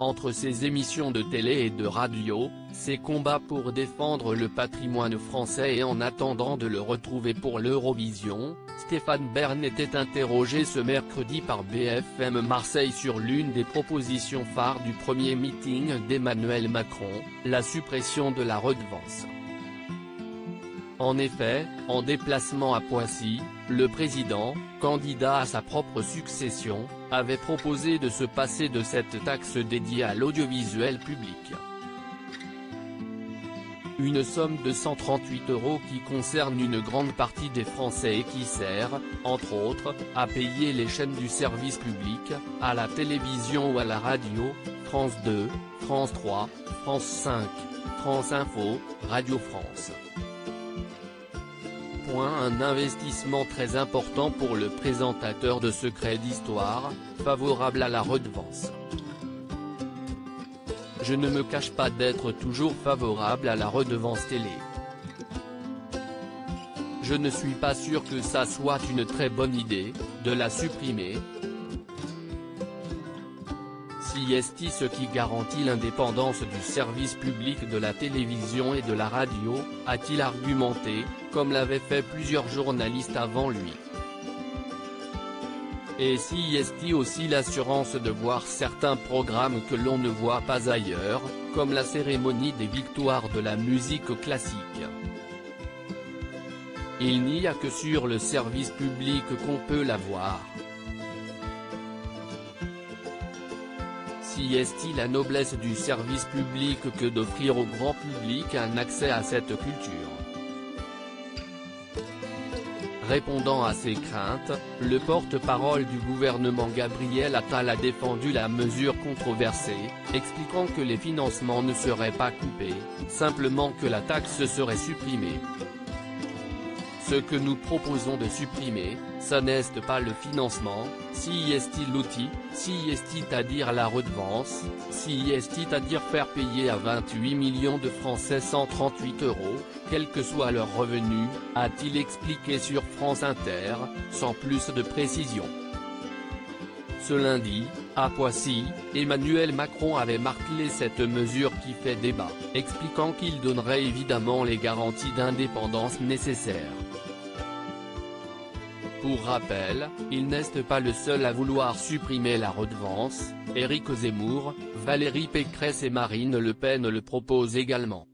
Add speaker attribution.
Speaker 1: entre ses émissions de télé et de radio, ses combats pour défendre le patrimoine français et en attendant de le retrouver pour l'Eurovision, Stéphane Bern était interrogé ce mercredi par BFM Marseille sur l'une des propositions phares du premier meeting d'Emmanuel Macron, la suppression de la redevance. En effet, en déplacement à Poissy, le président, candidat à sa propre succession, avait proposé de se passer de cette taxe dédiée à l'audiovisuel public. Une somme de 138 € qui concerne une grande partie des Français et qui sert, entre autres, à payer les chaînes du service public, à la télévision ou à la radio, France 2, France 3, France 5, France Info, Radio France. Un investissement très important pour le présentateur de Secrets d'Histoire, favorable à la redevance. Je ne me cache pas d'être toujours favorable à la redevance télé. Je ne suis pas sûr que ça soit une très bonne idée, de la supprimer. Si est ce qui garantit l'indépendance du service public de la télévision et de la radio, a-t-il argumenté, comme l'avaient fait plusieurs journalistes avant lui. Et si est aussi l'assurance de voir certains programmes que l'on ne voit pas ailleurs, comme la cérémonie des victoires de la musique classique. Il n'y a que sur le service public qu'on peut la voir. Si est la noblesse du service public que d'offrir au grand public un accès à cette culture. Répondant à ces craintes, le porte-parole du gouvernement Gabriel Attal a défendu la mesure controversée, expliquant que les financements ne seraient pas coupés, simplement que la taxe serait supprimée. Ce que nous proposons de supprimer, ça n'est pas le financement, si est-il l'outil, si est-il à dire la redevance, si est-il à dire faire payer à 28 millions de Français 138 €, quels que soient leurs revenus, a-t-il expliqué sur France Inter, sans plus de précision. Ce lundi, à Poissy, Emmanuel Macron avait martelé cette mesure qui fait débat, expliquant qu'il donnerait évidemment les garanties d'indépendance nécessaires. Pour rappel, il n'est pas le seul à vouloir supprimer la redevance, Éric Zemmour, Valérie Pécresse et Marine Le Pen le proposent également.